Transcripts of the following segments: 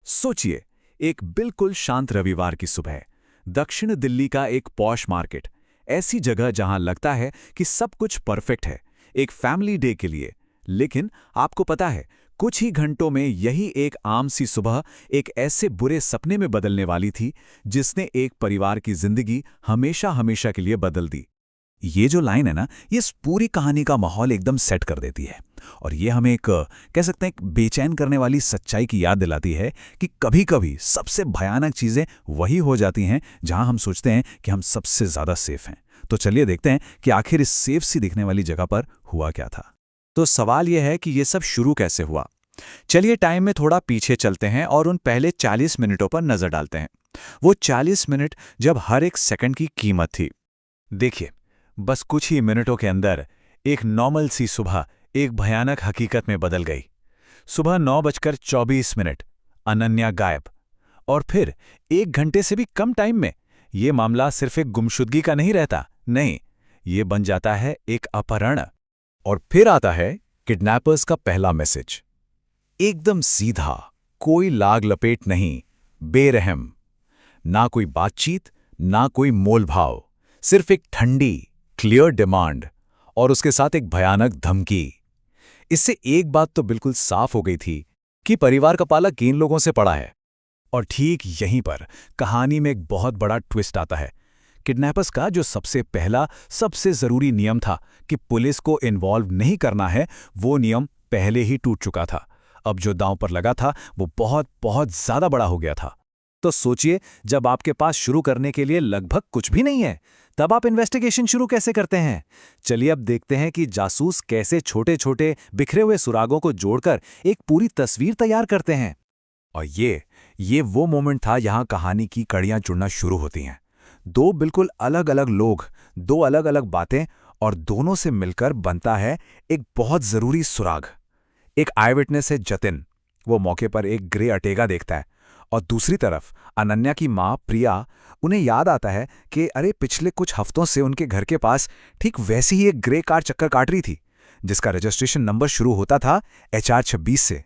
सोचिए, एक बिल्कुल शांत रविवार की सुबह, दक्षिण दिल्ली का एक पॉश मार्केट, ऐसी जगह जहां लगता है कि सब कुछ परफेक्ट है, एक फैमिली डे के लिए। लेकिन आपको पता है, कुछ ही घंटों में यही एक आम सी सुबह एक ऐसे बुरे सपने में बदलने वाली थी, जिसने एक परिवार की जिंदगी हमेशा हमेशा के लिए बदल दी। ये जो लाइन है ना, ये इस पूरी कहानी का माहौल एकदम सेट कर देती है। और ये हमें एक कह सकते हैं एक बेचैन करने वाली सच्चाई की याद दिलाती है कि कभी-कभी सबसे भयानक चीजें वही हो जाती हैं जहां हम सोचते हैं कि हम सबसे ज्यादा सेफ हैं। तो चलिए देखते हैं कि आखिर इस सेफ सी दिखने वाली जगह पर हुआ क्या था। तो सवाल यह है कि ये सब शुरू कैसे हुआ। चलिए टाइम में थोड़ा पीछे चलते हैं और उन पहले 40 मिनटों पर नजर डालते हैं। वो 40 मिनट जब हर एक सेकंड की कीमत थी। देखिए, बस कुछ ही मिनटों के अंदर एक नॉर्मल सी सुबह एक भयानक हकीकत में बदल गई। सुबह 9:24, अनन्या गायब। और फिर 1 घंटे से भी कम टाइम में ये मामला सिर्फ एक गुमशुदगी का नहीं रहता, नहीं, ये बन जाता है एक अपहरण। और फिर आता है किडनैपर्स का पहला मैसेज। एकदम सीधा, कोई लाग लपेट नहीं, बेरहम। ना कोई बातचीत, ना कोई मोलभाव, सिर्फ एक ठंडी क्लियर डिमांड और उसके साथ एक भयानक धमकी। इससे एक बात तो बिल्कुल साफ हो गई थी कि परिवार का पाला किन लोगों से पड़ा है। और ठीक यहीं पर कहानी में एक बहुत बड़ा ट्विस्ट आता है। किडनैपर्स का जो सबसे पहला सबसे जरूरी नियम था कि पुलिस को इन्वॉल्व नहीं करना है, वो नियम पहले ही टूट चुका था। अब जो दांव पर लगा था वो बहुत बहुत ज्यादा बड़ा हो गया था। तो सोचिए, जब आपके पास शुरू करने के लिए लगभग कुछ भी नहीं है, तब आप इन्वेस्टिगेशन शुरू कैसे करते हैं। चलिए अब देखते हैं कि जासूस कैसे छोटे छोटे बिखरे हुए सुरागों को जोड़कर एक पूरी तस्वीर तैयार करते हैं। और ये वो मोमेंट था यहां कहानी की कड़ियां जुड़ना शुरू होती हैं। दो बिल्कुल अलग अलग लोग, दो अलग अलग बातें, और दोनों से मिलकर बनता है एक बहुत जरूरी सुराग। एक आई विटनेस है जतिन, वो मौके पर एक ग्रे अर्टिगा देखता है। और दूसरी तरफ अनन्या की मां प्रिया, उन्हें याद आता है कि अरे पिछले कुछ हफ्तों से उनके घर के पास ठीक वैसी ही एक ग्रे कार चक्कर काट रही थी, जिसका रजिस्ट्रेशन नंबर शुरू होता था HR26 से।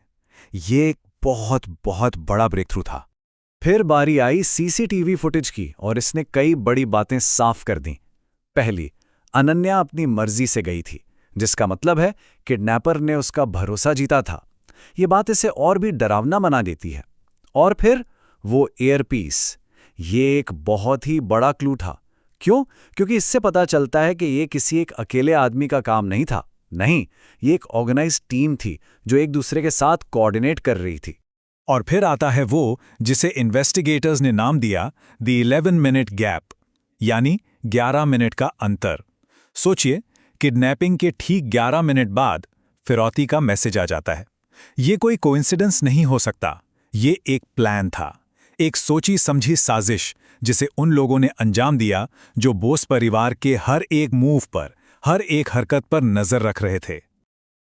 ये एक बहुत बहुत बड़ा ब्रेक थ्रू था। फिर बारी आई CCTV फुटेज की और इसने कई बड़ी बातें साफ कर दी। पहली, अनन्या अपनी मर्जी से गई थी, जिसका मतलब है किडनैपर ने उसका भरोसा जीता था। ये बात इसे और भी डरावना बना देती है। और फिर वो एयरपीस, ये एक बहुत ही बड़ा क्लू था। क्यों? क्योंकि इससे पता चलता है कि ये किसी एक अकेले आदमी का काम नहीं था। नहीं, ये एक ऑर्गेनाइज्ड टीम थी जो एक दूसरे के साथ कोऑर्डिनेट कर रही थी। और फिर आता है वो जिसे इन्वेस्टिगेटर्स ने नाम दिया द 11 मिनट गैप, यानी 11 मिनट का अंतर। सोचिए, किडनैपिंग के ठीक 11 मिनट बाद फिरौती का मैसेज आ जाता है। ये कोई कोइंसिडेंस नहीं हो सकता, ये एक प्लान था, एक सोची समझी साजिश जिसे उन लोगों ने अंजाम दिया जो बोस परिवार के हर एक मूव पर, हर एक हरकत पर नजर रख रहे थे।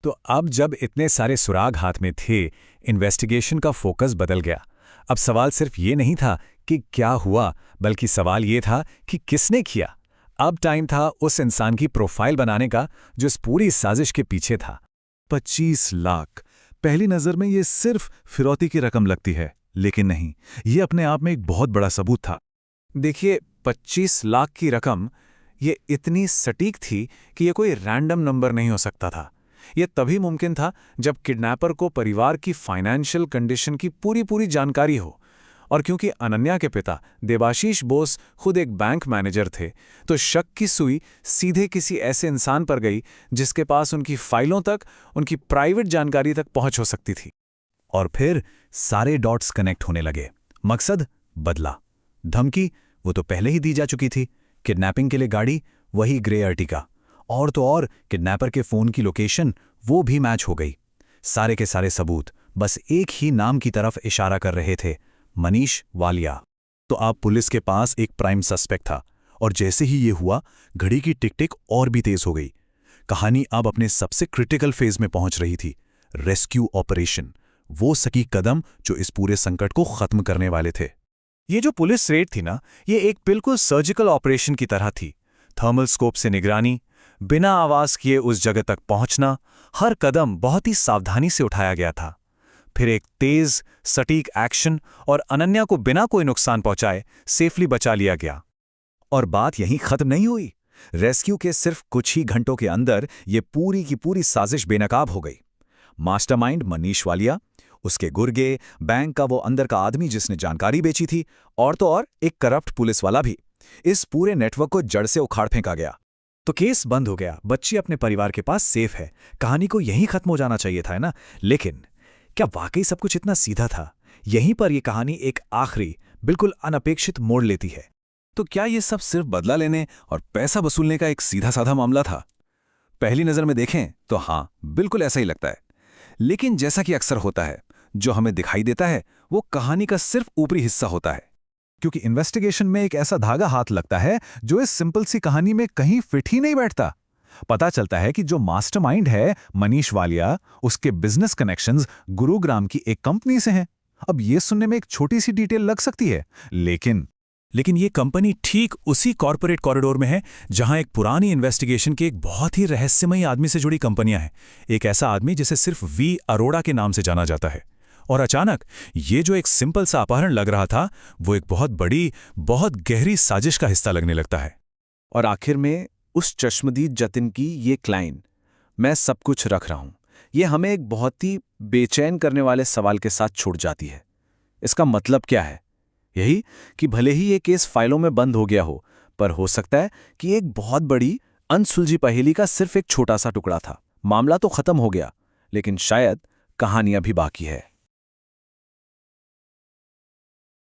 तो अब जब इतने सारे सुराग हाथ में थे, इन्वेस्टिगेशन का फोकस बदल गया। अब सवाल सिर्फ ये नहीं था कि क्या हुआ, बल्कि सवाल ये था कि किसने किया। अब टाइम था उस इंसान की प्रोफाइल बनाने का जो इस पूरी साजिश के पीछे था। 25 लाख, पहली नजर में ये सिर्फ फिरौती की रकम लगती है, लेकिन नहीं, ये अपने आप में एक बहुत बड़ा सबूत था। देखिए, 25 लाख की रकम, ये इतनी सटीक थी कि ये कोई रैंडम नंबर नहीं हो सकता था। ये तभी मुमकिन था जब किडनैपर को परिवार की फाइनेंशियल कंडीशन की पूरी जानकारी हो। और क्योंकि अनन्या के पिता देबाशीष बोस खुद एक बैंक मैनेजर थे, तो शक की सुई सीधे किसी ऐसे इंसान पर गई जिसके पास उनकी फाइलों तक, उनकी प्राइवेट जानकारी तक पहुंच हो सकती थी। और फिर सारे डॉट्स कनेक्ट होने लगे। मकसद बदला, धमकी वो तो पहले ही दी जा चुकी थी, किडनैपिंग के लिए गाड़ी वही ग्रे अर्टिगा, और तो और किडनैपर के फोन की लोकेशन वो भी मैच हो गई। सारे के सारे सबूत बस एक ही नाम की तरफ इशारा कर रहे थे, मनीष वालिया। तो अब पुलिस के पास एक प्राइम सस्पेक्ट था। और जैसे ही ये हुआ, घड़ी की टिक टिक और भी तेज हो गई। कहानी अब अपने सबसे क्रिटिकल फेज में पहुंच रही थी, रेस्क्यू ऑपरेशन, वो सटीक कदम जो इस पूरे संकट को खत्म करने वाले थे। ये जो पुलिस रेड थी ना, ये एक बिल्कुल सर्जिकल ऑपरेशन की तरह थी। थर्मल स्कोप से निगरानी, बिना आवाज किए उस जगह तक पहुंचना, हर कदम बहुत ही सावधानी से उठाया गया था। फिर एक तेज, सटीक एक्शन और अनन्या को बिना कोई नुकसान पहुंचाए सेफली बचा लिया गया। और बात यहीं खत्म नहीं हुई। रेस्क्यू के सिर्फ कुछ ही घंटों के अंदर ये पूरी की पूरी साजिश बेनकाब हो गई। मास्टरमाइंड मनीष वालिया, उसके गुर्गे, बैंक का वो अंदर का आदमी जिसने जानकारी बेची थी, और तो और एक करप्ट पुलिस वाला भी। इस पूरे नेटवर्क को जड़ से उखाड़ फेंका गया। तो केस बंद हो गया, बच्ची अपने परिवार के पास सेफ है। कहानी को यहीं खत्म हो जाना चाहिए था, है ना? लेकिन क्या वाकई सब कुछ इतना सीधा था? यहीं पर यह कहानी एक आखिरी, बिल्कुल अनपेक्षित मोड़ लेती है। तो क्या ये सब सिर्फ बदला लेने और पैसा वसूलने का एक सीधा साधा मामला था? पहली नजर में देखें तो हाँ, बिल्कुल ऐसा ही लगता है। लेकिन जैसा कि अक्सर होता है, जो हमें दिखाई देता है वो कहानी का सिर्फ ऊपरी हिस्सा होता है। क्योंकि इन्वेस्टिगेशन में एक ऐसा धागा हाथ लगता है जो इस सिंपल सी कहानी में कहीं फिट ही नहीं बैठता। पता चलता है कि जो मास्टरमाइंड है मनीष वालिया, उसके बिजनेस कनेक्शंस गुरुग्राम की एक कंपनी से हैं। अब ये सुनने में एक छोटी सी डिटेल लग सकती है, लेकिन ये कंपनी ठीक उसी कॉर्पोरेट कॉरिडोर में है जहां एक पुरानी इन्वेस्टिगेशन के एक बहुत ही रहस्यमयी आदमी से जुड़ी कंपनियां हैं। एक ऐसा आदमी जिसे सिर्फ वी अरोड़ा के नाम से जाना जाता है। और अचानक ये जो एक सिंपल सा अपहरण लग रहा था, वो एक बहुत बड़ी, बहुत गहरी साजिश का हिस्सा लगने लगता है। और आखिर में उस चश्मदीद जतिन की ये क्लाइन, मैं सब कुछ रख रहा हूं, ये हमें एक बहुत ही बेचैन करने वाले सवाल के साथ छूट जाती है। इसका मतलब क्या है? यही कि भले ही ये केस फाइलों में बंद हो गया हो, पर हो सकता है कि एक बहुत बड़ी अनसुलझी पहेली का सिर्फ एक छोटा सा टुकड़ा था। मामला तो खत्म हो गया, लेकिन शायद कहानी अभी बाकी है।